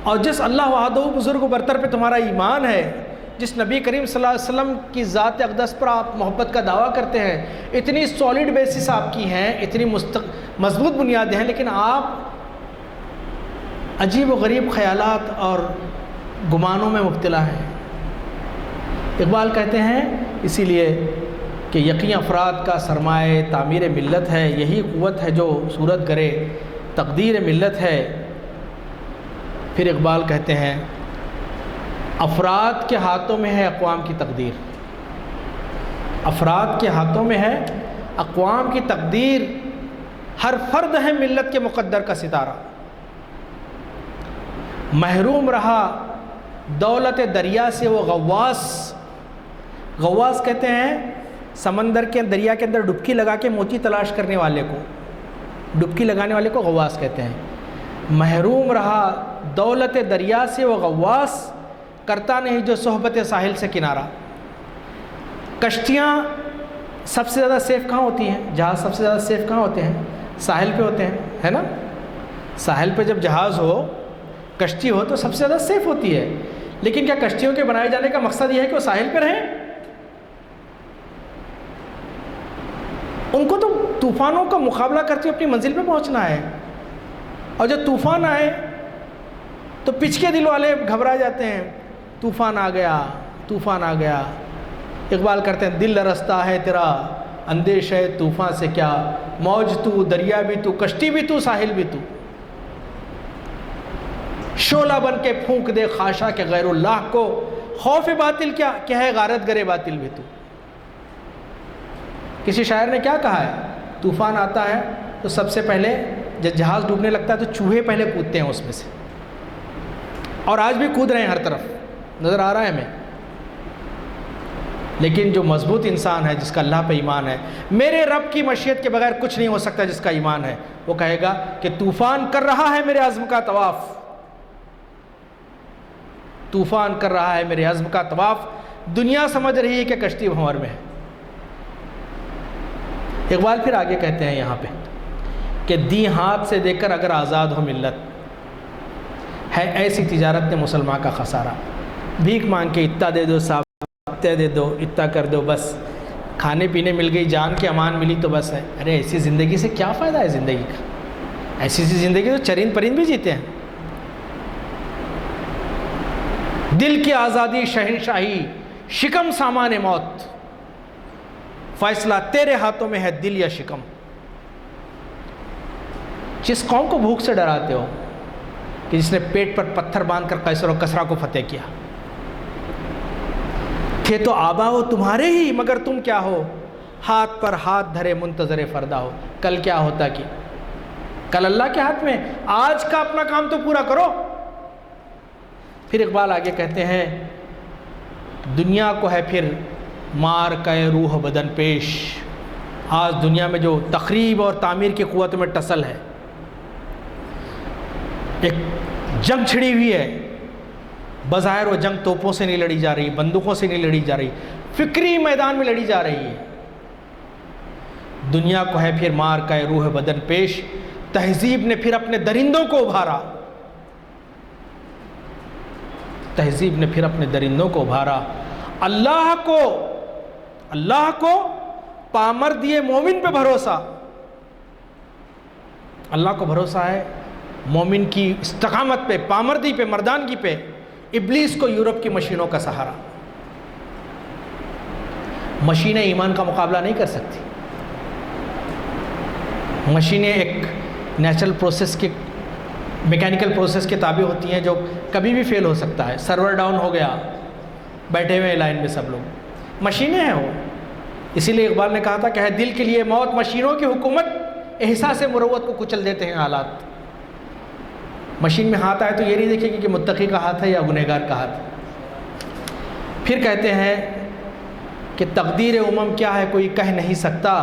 اور جس اللہ وحدہ بزرگ و برتر پہ تمہارا ایمان ہے، جس نبی کریم صلی اللہ علیہ وسلم کی ذات اقدس پر آپ محبت کا دعویٰ کرتے ہیں، اتنی سالڈ بیسس آپ کی ہیں، اتنی مضبوط بنیادیں ہیں، لیکن آپ عجیب و غریب خیالات اور گمانوں میں مبتلا ہیں۔ اقبال کہتے ہیں اسی لیے کہ یقین افراد کا سرمایہ تعمیر ملت ہے، یہی قوت ہے جو صورت کرے تقدیر ملت ہے۔ پھر اقبال کہتے ہیں افراد کے ہاتھوں میں ہے اقوام کی تقدیر، افراد کے ہاتھوں میں ہے اقوام کی تقدیر، ہر فرد ہے ملت کے مقدر کا ستارہ، محروم رہا دولت دریا سے وہ غواص۔ غواص کہتے ہیں سمندر کے دریا کے اندر ڈبکی لگا کے موتی تلاش کرنے والے کو، ڈبکی لگانے والے کو غواص کہتے ہیں۔ محروم رہا دولت دریا سے وہ غواص، کرتا نہیں جو صحبت ساحل سے کنارہ۔ کشتیاں سب سے زیادہ سیف کہاں ہوتی ہیں؟ جہاز سب سے زیادہ سیف کہاں ہوتے ہیں؟ ساحل پہ ہوتے ہیں، ہے نا؟ ساحل پہ جب جہاز ہو، کشتی ہو تو سب سے زیادہ سیف ہوتی ہے، لیکن کیا کشتیوں کے بنائے جانے کا مقصد یہ ہے کہ وہ ساحل پہ رہیں؟ ان کو تو طوفانوں کا مقابلہ کرتے ہوئے اپنی منزل پہ پہنچنا ہے، اور جب طوفان آئے تو پچ کے دل والے گھبرا جاتے ہیں، طوفان آ گیا، طوفان آ گیا۔ اقبال کرتے ہیں دل لرزتا ہے تیرا اندیش ہے طوفان سے کیا، موج تو دریا بھی تو کشتی بھی تو ساحل بھی تو، شعلہ بن کے پھونک دے خاشا کے غیر اللہ کو، خوف باطل کیا کہ ہے غارت گرے باطل بھی تو۔ کسی شاعر نے کیا کہا ہے؟ طوفان آتا ہے تو سب سے پہلے جب جہاز ڈوبنے لگتا ہے تو چوہے پہلے کودتے ہیں اس میں سے، اور آج بھی کود رہے ہیں، ہر طرف نظر آ رہا ہے ہمیں۔ لیکن جو مضبوط انسان ہے، جس کا اللہ پہ ایمان ہے، میرے رب کی مشیت کے بغیر کچھ نہیں ہو سکتا، جس کا ایمان ہے، وہ کہے گا کہ طوفان کر رہا ہے میرے عزم کا طواف، طوفان کر رہا ہے میرے عزم کا طواف، دنیا سمجھ رہی ہے کہ کشتی بھنور میں ہے۔ اقبال پھر آگے کہتے ہیں یہاں پہ کہ دی ہاتھ سے دے کر اگر آزاد ہو ملت، ہے ایسی تجارت نے مسلمان کا خسارہ۔ بھیک مانگ کے اتنا دے دو صاحب، اتنا دے دو، اتنا کر دو، بس کھانے پینے مل گئی، جان کی امان ملی تو بس ہے۔ ارے ایسی زندگی سے کیا فائدہ ہے زندگی کا؟ ایسی زندگی تو چرند پرند بھی جیتے ہیں۔ دل کی آزادی شہنشاہی، شکم سامان موت، فیصلہ تیرے ہاتھوں میں ہے دل یا شکم۔ جس قوم کو بھوک سے ڈراتے ہو کہ جس نے پیٹ پر پتھر باندھ کر قیصر و کسریٰ کو فتح کیا، تھے تو آبا ہو تمہارے ہی مگر تم کیا ہو، ہاتھ پر ہاتھ دھرے منتظر فردہ ہو۔ کل کیا ہوتا کہ کل اللہ کے ہاتھ میں، آج کا اپنا کام تو پورا کرو۔ پھر اقبال آگے کہتے ہیں دنیا کو ہے پھر مار کا روح بدن پیش۔ آج دنیا میں جو تخریب اور تعمیر کی قوت میں ٹسل ہے، ایک جنگ چھڑی ہوئی ہے، بظاہر وہ جنگ توپوں سے نہیں لڑی جا رہی، بندوقوں سے نہیں لڑی جا رہی، فکری میدان میں لڑی جا رہی ہے۔ دنیا کو ہے پھر مار کا روح بدن پیش، تہذیب نے پھر اپنے درندوں کو ابھارا، تہذیب نے پھر اپنے درندوں کو ابھارا۔ اللہ کو اللہ کو پامردی مومن پہ بھروسہ، اللہ کو بھروسہ ہے مومن کی استقامت پہ، پامردی پہ، مردانگی پہ، ابلیس کو یورپ کی مشینوں کا سہارا۔ مشینیں ایمان کا مقابلہ نہیں کر سکتی، مشینیں ایک نیچرل پروسیس کے، میکینیکل پروسیس کے تابع ہوتی ہیں جو کبھی بھی فیل ہو سکتا ہے۔ سرور ڈاؤن ہو گیا، بیٹھے ہوئے لائن میں سب لوگ، مشینیں ہیں وہ۔ اسی لیے اقبال نے کہا تھا کہ ہے دل کے لیے موت مشینوں کی حکومت، احساس مروت کو کچل دیتے ہیں حالات۔ مشین میں ہاتھ آئے تو یہ نہیں دیکھے گی کہ متقی کا ہاتھ ہے یا گنہگار کا ہاتھ ہے۔ پھر کہتے ہیں کہ تقدیر امم کیا ہے کوئی کہہ نہیں سکتا،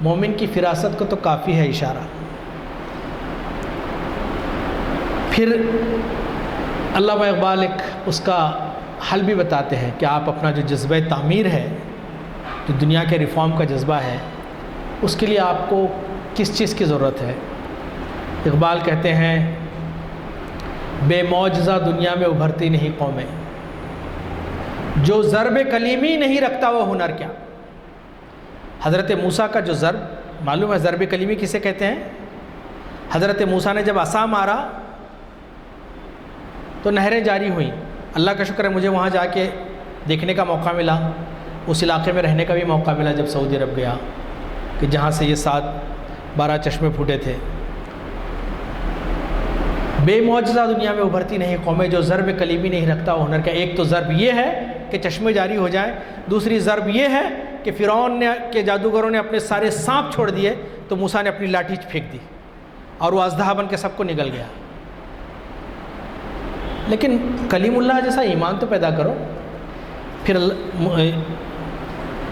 مومن کی فراست کو تو کافی ہے اشارہ۔ پھر علامہ اقبال ایک اس کا حل بھی بتاتے ہیں کہ آپ اپنا جو جذبہ تعمیر ہے، جو دنیا کے ریفارم کا جذبہ ہے، اس کے لیے آپ کو کس چیز کی ضرورت ہے۔ اقبال کہتے ہیں بے معجزہ دنیا میں ابھرتی نہیں قومیں، جو ضرب کلیمی نہیں رکھتا وہ ہنر کیا۔ حضرت موسیٰ کا جو ضرب، معلوم ہے ضرب کلیمی کسے کہتے ہیں؟ حضرت موسیٰ نے جب عصا مارا تو نہریں جاری ہوئیں۔ اللہ کا شکر ہے مجھے وہاں جا کے دیکھنے کا موقع ملا، اس علاقے میں رہنے کا بھی موقع ملا جب سعودی عرب گیا، کہ جہاں سے یہ 12 چشمے پھوٹے تھے۔ بے معجزہ دنیا میں ابھرتی نہیں قومیں، جو ضرب کلیمی نہیں رکھتا وہ ہنر کا۔ ایک تو ضرب یہ ہے کہ چشمے جاری ہو جائیں، دوسری ضرب یہ ہے کہ فرعون کے جادوگروں نے اپنے سارے سانپ چھوڑ دیے تو موسیٰ نے اپنی لاٹھی پھینک دی اور وہ اژدہا بن کے سب کو نگل گیا۔ لیکن کلیم اللہ جیسا ایمان تو پیدا کرو۔ پھر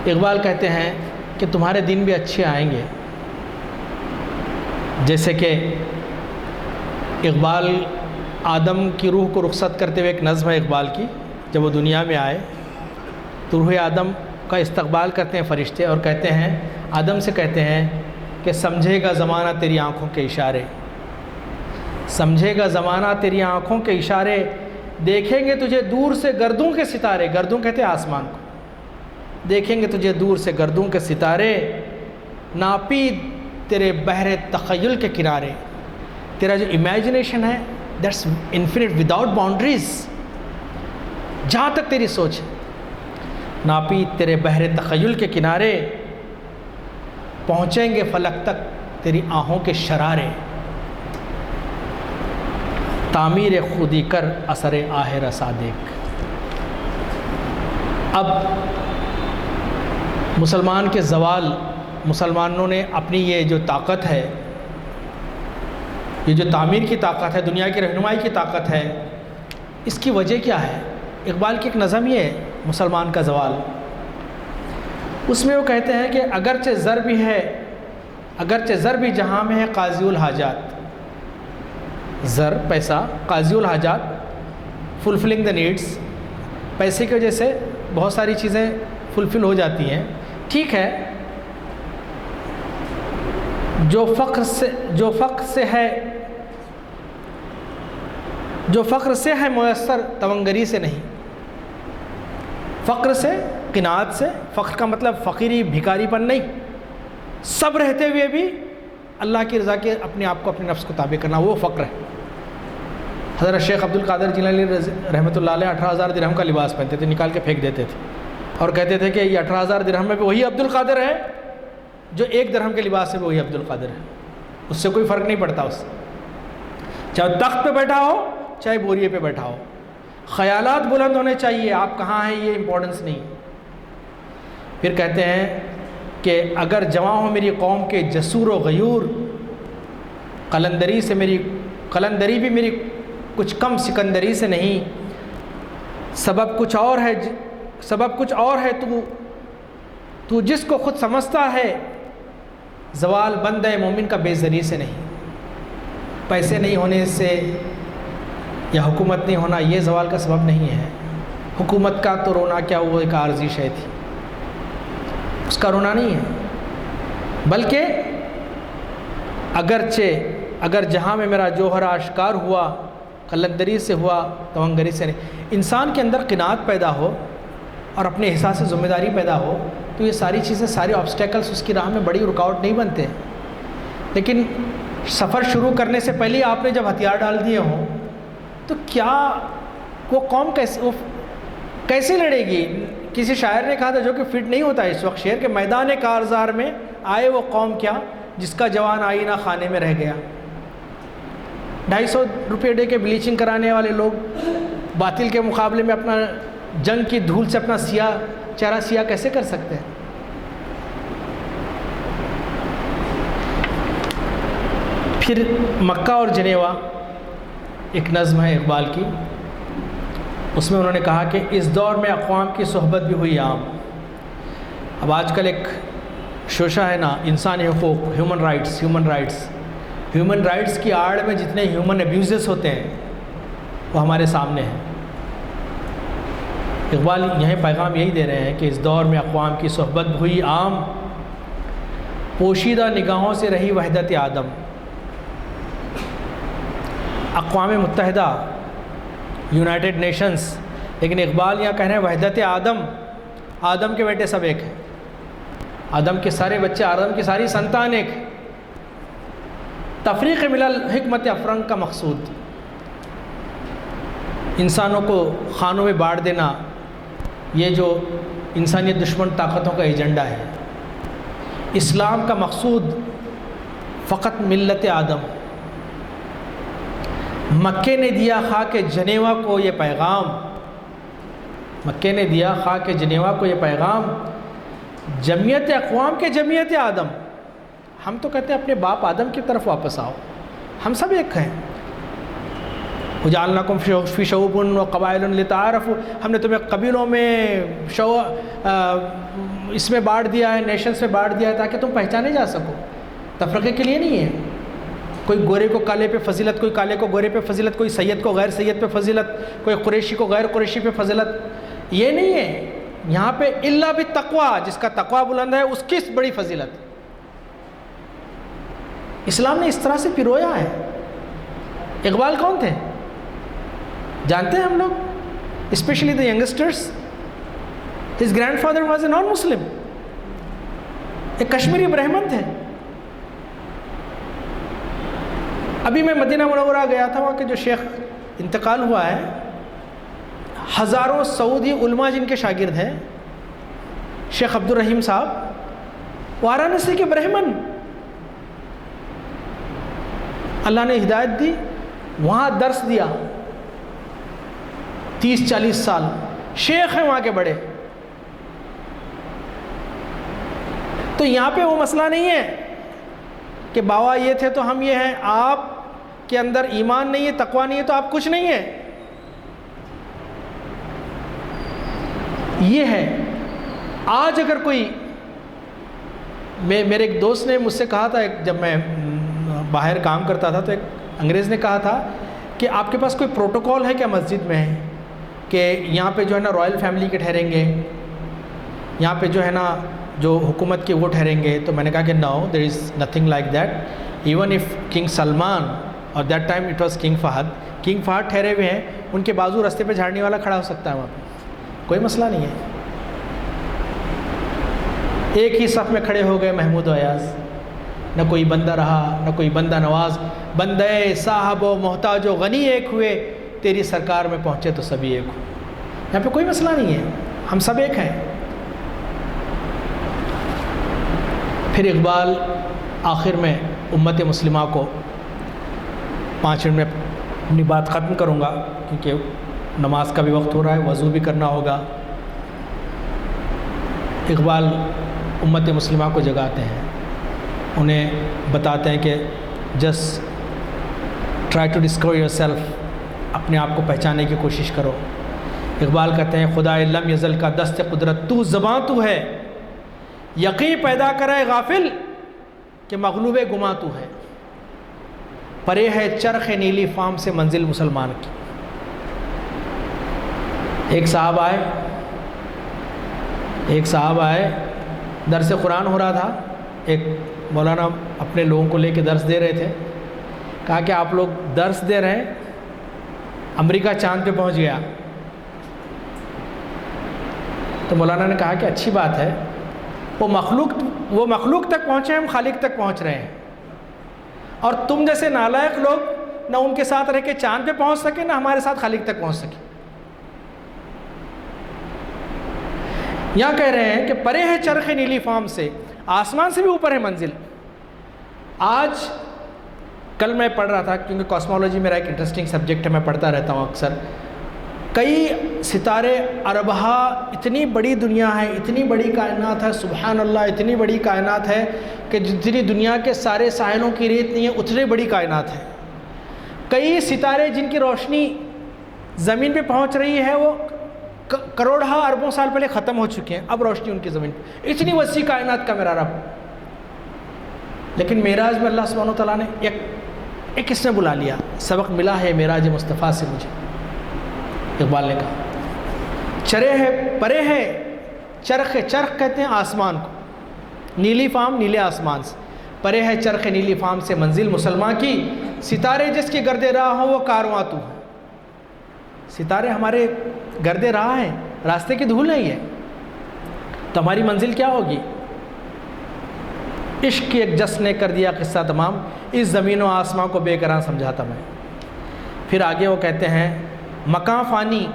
اقبال کہتے ہیں کہ تمہارے دن بھی اچھے آئیں گے۔ جیسے کہ اقبال آدم کی روح کو رخصت کرتے ہوئے ایک نظم ہے اقبال کی، جب وہ دنیا میں آئے تو روح آدم کا استقبال کرتے ہیں فرشتے اور کہتے ہیں، آدم سے کہتے ہیں کہ سمجھے گا زمانہ تیری آنکھوں کے اشارے، سمجھے گا زمانہ تیری آنکھوں کے اشارے، دیکھیں گے تجھے دور سے گردوں کے ستارے، گردوں کہتے ہیں آسمان کو، دیکھیں گے تجھے دور سے گردوں کے ستارے، ناپید تیرے بحر تخیل کے کنارے۔ تیرا جو امیجنیشن ہے دیٹس انفینٹ وداؤٹ باؤنڈریز، جہاں تک تیری سوچ ہے، ناپید تیرے بحر تخیل کے کنارے، پہنچیں گے فلک تک تیری آہوں کے شرارے، تعمیر خودی کر اثر آہ رسا دیکھ۔ اب مسلمان کے زوال، مسلمانوں نے اپنی یہ جو طاقت ہے، یہ جو تعمیر کی طاقت ہے، دنیا کی رہنمائی کی طاقت ہے، اس کی وجہ کیا ہے؟ اقبال کی ایک نظم یہ ہے مسلمان کا زوال، اس میں وہ کہتے ہیں کہ اگرچہ ضرب ہے، اگرچہ ضرب جہاں میں ہے قاضی الحاجات، زر پیسہ، قاضی الحاجات فلفلنگ دا نیڈس، پیسے کی وجہ سے بہت ساری چیزیں فلفل ہو جاتی ہیں، ٹھیک ہے، جو فقر سے ہے میسر تونگری سے نہیں، فقر سے، قناعت سے، فقر کا مطلب فقیری بھکاری پن نہیں، سب رہتے ہوئے بھی اللہ کی رضا کے اپنے آپ کو، اپنے نفس کو تابع کرنا، وہ فقر ہے۔ حضرت شیخ عبد القادر جیلانی رحمۃ اللہ علیہ 18,000 درہم کا لباس پہنتے تھے، نکال کے پھینک دیتے تھے اور کہتے تھے کہ یہ 18,000 درہم میں بھی وہی عبد القادر ہے جو 1 درہم کے لباس سے بھی وہی عبد القادر ہے، اس سے کوئی فرق نہیں پڑتا، اس سے چاہے تخت پہ بیٹھا ہو چاہے بوریے پہ بیٹھا ہو، خیالات بلند ہونے چاہیے، آپ کہاں ہیں یہ امپورٹنس نہیں۔ پھر کہتے ہیں کہ اگر جواں ہو میری قوم کے جسور و غیور، قلندری بھی میری کچھ کم سکندری سے نہیں، سبب کچھ اور ہے تو جس کو خود سمجھتا ہے، زوال بند ہے مومن کا بے زری سے نہیں۔ پیسے نہیں ہونے سے یا حکومت نہیں ہونا یہ زوال کا سبب نہیں ہے، حکومت کا تو رونا کیا، وہ ایک عارضی شے تھی، اس کا رونا نہیں ہے، بلکہ اگر جہاں میں میرا جوہر آشکار ہوا، قلندری سے ہوا، تونگری سے نہیں۔ انسان کے اندر قناعت پیدا ہو، اور اپنے حساب سے ذمہ داری پیدا ہو تو یہ ساری چیزیں، سارے آبسٹیکلس اس کی راہ میں بڑی رکاوٹ نہیں بنتے. لیکن سفر شروع کرنے سے پہلے آپ نے جب ہتھیار ڈال دیے ہوں تو کیا وہ قوم کیسے لڑے گی؟ کسی شاعر نے کہا تھا جو کہ فٹ نہیں ہوتا اس وقت شعر، کہ میدان کارزار میں آئے وہ قوم کیا جس کا جوان آئینہ خانے میں رہ گیا. 250 روپے ڈے کے بلیچنگ کرانے والے لوگ باطل کے مقابلے میں اپنا جنگ کی دھول سے اپنا چہرہ سیاہ کیسے کر سکتے ہیں؟ پھر مکہ اور جنیوا ایک نظم ہے اقبال کی، اس میں انہوں نے کہا کہ اس دور میں اقوام کی صحبت بھی ہوئی عام. اب آج کل ایک شوشہ ہے نا انسانی حقوق، ہیومن رائٹس کی آڑ میں جتنے ہیومن ابیوزز ہوتے ہیں وہ ہمارے سامنے ہیں. اقبال یہیں پیغام یہی دے رہے ہیں کہ اس دور میں اقوام کی صحبت ہوئی عام، پوشیدہ نگاہوں سے رہی وحدت آدم. اقوام متحدہ، یونائٹڈ نیشنز، لیکن اقبال یہاں کہہ رہے ہیں وحدت آدم کے بیٹے سب ایک ہیں، آدم کے سارے بچے، آدم کی ساری سنتان ایک. تفریق ملل حکمت افرنگ کا مقصود، انسانوں کو خانوں میں بانٹ دینا یہ جو انسانیت دشمن طاقتوں کا ایجنڈا ہے. اسلام کا مقصود فقط ملت آدم. مکے نے دیا خاک جنیوا کو یہ پیغام، مکے نے دیا خاک جنیوا کو یہ پیغام، جمعیت اقوام کے جمعیت آدم. ہم تو کہتے ہیں اپنے باپ آدم کی طرف واپس آؤ، ہم سب ایک ہیں. وجعلناکم فی شعوب و قبائل لتعارفوا، ہم نے تمہیں قبیلوں میں اس میں بانٹ دیا ہے، نیشنز میں بانٹ دیا ہے تاکہ تم پہچانے جا سکو. تفرقے کے لیے نہیں ہے. کوئی گورے کو کالے پہ فضیلت، کوئی کالے کو گورے پہ فضیلت، کوئی سید کو غیر سید پہ فضیلت، کوئی قریشی کو غیر قریشی پہ فضیلت، یہ نہیں ہے. یہاں پہ الا بالتقوی، جس کا تقوی بلند ہے اس کی بڑی فضیلت. اسلام نے اس طرح سے پرویا ہے. اقبال کون تھے جانتے ہیں ہم لوگ؟ Especially the youngsters. His grand father was a non Muslim, ایک کشمیری برہمن تھے. ابھی میں مدینہ منورہ گیا تھا، وہاں کے جو شیخ انتقال ہوا ہے، ہزاروں سعودی علماء جن کے شاگرد ہیں، شیخ عبد الرحیم صاحب وارانسی کے برہمن. اللہ نے ہدایت دی، وہاں درس دیا 30-40 سال، شیخ ہیں وہاں کے بڑے. تو یہاں پہ وہ مسئلہ نہیں ہے کہ باوا یہ تھے تو ہم یہ ہیں. آپ کے اندر ایمان نہیں ہے، تقویٰ نہیں ہے تو آپ کچھ نہیں ہیں. یہ ہے. آج اگر کوئی، میرے ایک دوست نے مجھ سے کہا تھا، جب میں باہر کام کرتا تھا تو ایک انگریز نے کہا تھا کہ آپ کے پاس کوئی پروٹوکول ہے کیا مسجد میں کہ یہاں پہ جو ہے نا رائل فیملی کے ٹھہریں گے، یہاں پہ جو ہے نا جو حکومت کے وہ ٹھہریں گے؟ تو میں نے کہا کہ no, there is nothing like that. Even if king Salman, اور that time it was king Fahd ٹھہرے ہوئے ہیں، ان کے بازو رستے پہ جھاڑنے والا کھڑا ہو سکتا ہے وہاں پہ، کوئی مسئلہ نہیں ہے. ایک ہی صف میں کھڑے ہو گئے محمود و ایاز، نہ کوئی بندہ رہا نہ کوئی بندہ نواز. بندے صاحب و محتاج و غنی ایک ہوئے، تیری سرکار میں پہنچے تو سبھی ایک ہو. یہاں پہ کوئی مسئلہ نہیں ہے، ہم سب ایک ہیں. پھر اقبال آخر میں امت مسلمہ کو 5 منٹ میں اپنی بات ختم کروں گا کیونکہ نماز کا بھی وقت ہو رہا ہے، وضو بھی کرنا ہوگا. اقبال امت مسلمہ کو جگاتے ہیں، انہیں بتاتے ہیں کہ just try to discover yourself, اپنے آپ کو پہچاننے کی کوشش کرو. اقبال کہتے ہیں خدا لم یزل کا دست قدرت تو زباں تو ہے، یقین پیدا کرے غافل کہ مغلوب گماں تو ہے. پرے ہے چرخ نیلی فام سے منزل مسلمان کی. ایک صاحب آئے درس قرآن ہو رہا تھا، ایک مولانا اپنے لوگوں کو لے کے درس دے رہے تھے. کہا کہ آپ لوگ درس دے رہے ہیں، امریکہ چاند پہ پہنچ گیا. تو مولانا نے کہا کہ اچھی بات ہے، وہ مخلوق تک پہنچے، ہم خالق تک پہنچ رہے ہیں، اور تم جیسے نالائق لوگ نہ ان کے ساتھ رہ کے چاند پہ پہنچ سکے، نہ ہمارے ساتھ خالق تک پہنچ سکے۔ یہاں کہہ رہے ہیں کہ پرے ہے چرخ نیلی فام سے، آسمان سے بھی اوپر ہے منزل۔ آج کل میں پڑھ رہا تھا، کیونکہ کاسمولوجی میرا ایک انٹرسٹنگ سبجیکٹ ہے، میں پڑھتا رہتا ہوں اکثر، کئی ستارے اربہ، اتنی بڑی دنیا ہے، اتنی بڑی کائنات ہے، سبحان اللہ، اتنی بڑی کائنات ہے کہ جتنی دنیا کے سارے ساحلوں کی ریت نہیں ہے اتنی بڑی کائنات ہے۔ کئی ستارے جن کی روشنی زمین پہ پہنچ رہی ہے وہ کروڑہا اربوں سال پہلے ختم ہو چکے ہیں، اب روشنی ان کی زمین پہ، اتنی وسیع کائنات کا میرا رب۔ لیکن معراج میں اللہ سبحانہ وتعالیٰ نے ایک اس نے بلا لیا، سبق ملا ہے معراج مصطفیٰ سے مجھے، اقبال نے کہا چرے ہے پرے ہے چرخ کہتے ہیں آسمان کو، نیلی فام نیلے آسمان سے، پرے ہے چرخ نیلی فام سے منزل مسلمان کی، ستارے جس کی گرد راہ ہوں وہ کارواں تو ہے۔ ستارے ہمارے گرد راہ ہیں، راستے کی دھول نہیں ہے، تو ہماری منزل کیا ہوگی؟ عشق کی ایک جس نے کر دیا قصہ تمام، اس زمین و آسمان کو بے قرار سمجھاتا میں۔ پھر آگے وہ کہتے ہیں مکاں فانی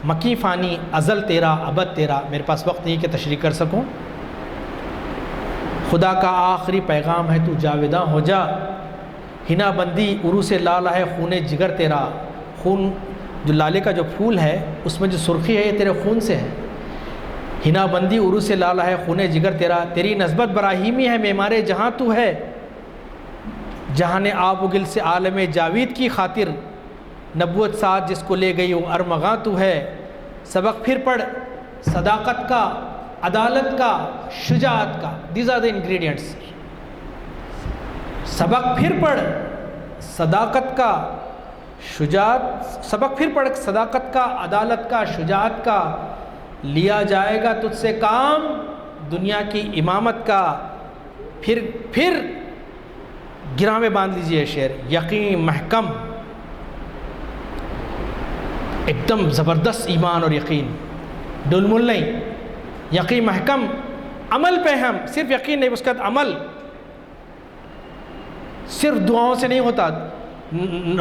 مکی فانی، ازل تیرا ابد تیرا، میرے پاس وقت نہیں کہ تشریح کر سکوں۔ خدا کا آخری پیغام ہے تو جاویداں ہو جا، ہنا بندی عروس لالہ ہے خون جگر تیرا، خون جو لالے کا جو پھول ہے اس میں جو سرخی ہے یہ تیرے خون سے ہے، ہنا بندی عروس لالہ ہے خون جگر تیرا، تیری نسبت براہیمی ہے معمار جہاں تو ہے، جہاں آب و گل سے عالم جاوید کی خاطر، نبوت ساتھ جس کو لے گئی وہ ارمغاں تو ہے، سبق پھر پڑھ صداقت کا، عدالت کا، شجاعت کا، دیز آر دی انگریڈینٹس۔ سبق پھر پڑھ صداقت کا، شجاعت، سبق پھر پڑھ صداقت کا، عدالت کا، شجاعت کا، لیا جائے گا تجھ سے کام دنیا کی امامت کا۔ پھر گراں میں باندھ لیجئے شعر، یقین محکم، ایک دم زبردست ایمان اور یقین، ڈل مل نہیں، یقین محکم، عمل پہ ہم، صرف یقین نہیں، اس کے بعد عمل، صرف دعاؤں سے نہیں ہوتا۔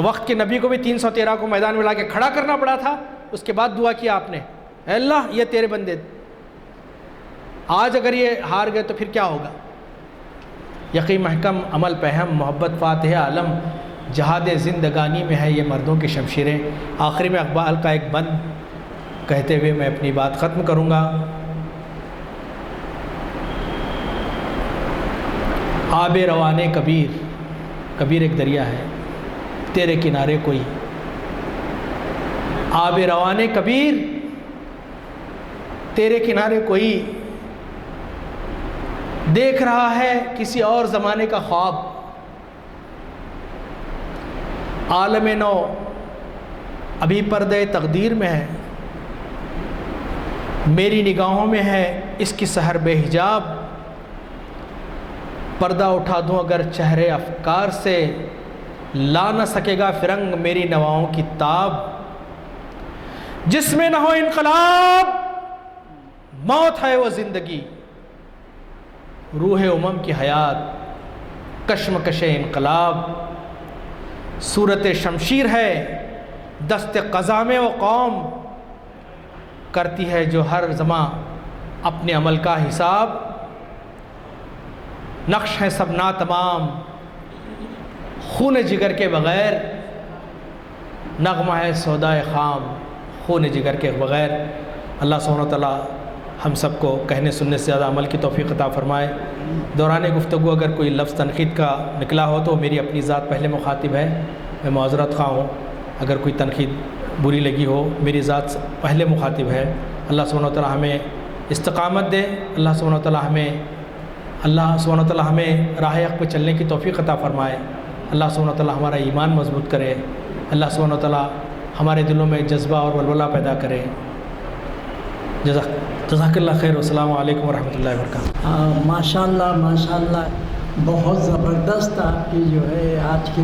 وقت کے نبی کو بھی 313 کو میدان میں لا کے کھڑا کرنا پڑا تھا، اس کے بعد دعا کیا آپ نے، اے اللہ یہ تیرے بندے، آج اگر یہ ہار گئے تو پھر کیا ہوگا؟ یقین محکم، عمل پہ ہم، محبت فاتح عالم، جہاد زندگانی میں ہے یہ مردوں کی شمشیریں۔ آخری میں اقبال کا ایک بند کہتے ہوئے میں اپنی بات ختم کروں گا۔ آب روانے کبیر ایک دریا ہے، تیرے کنارے کوئی، آب روانے کبیر تیرے کنارے کوئی، دیکھ رہا ہے کسی اور زمانے کا خواب، عالم نو ابھی پردے تقدیر میں ہے، میری نگاہوں میں ہے اس کی سحر بے حجاب، پردہ اٹھا دوں اگر چہرے افکار سے، لا نہ سکے گا فرنگ میری نواؤں کی تاب، جس میں نہ ہو انقلاب موت ہے وہ زندگی، روح امم کی حیات کشمکش انقلاب، صورت شمشیر ہے دست قضا میں وہ قوم، کرتی ہے جو ہر زمان اپنے عمل کا حساب، نقش ہے سب ناتمام خون جگر کے بغیر، نغمہ ہے سودائے خام خون جگر کے بغیر۔ اللہ سبحانہ و تعالیٰ ہم سب کو کہنے سننے سے زیادہ عمل کی توفیق عطا فرمائے۔ دوران گفتگو اگر کوئی لفظ تنقید کا نکلا ہو تو میری اپنی ذات پہلے مخاطب ہے، میں معذرت خواہ ہوں، اگر کوئی تنقید بری لگی ہو میری ذات پہلے مخاطب ہے۔ اللہ سبحانہ و تعالیٰ ہمیں استقامت دے، اللہ سبحانہ و تعالیٰ ہمیں راہ حق پہ چلنے کی توفیق عطا فرمائے، اللہ سبحانہ و تعالیٰ ہمارا ایمان مضبوط کرے، اللہ سبحانہ و تعالیٰ ہمارے دلوں میں جذبہ اور ولولہ پیدا کرے۔ جزاک اللہ خیر، والسلام علیکم ورحمۃ اللہ وبرکاتہ۔ ماشاء اللہ بہت زبردست آپ کی جو ہے آج کی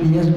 PhD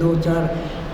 2-4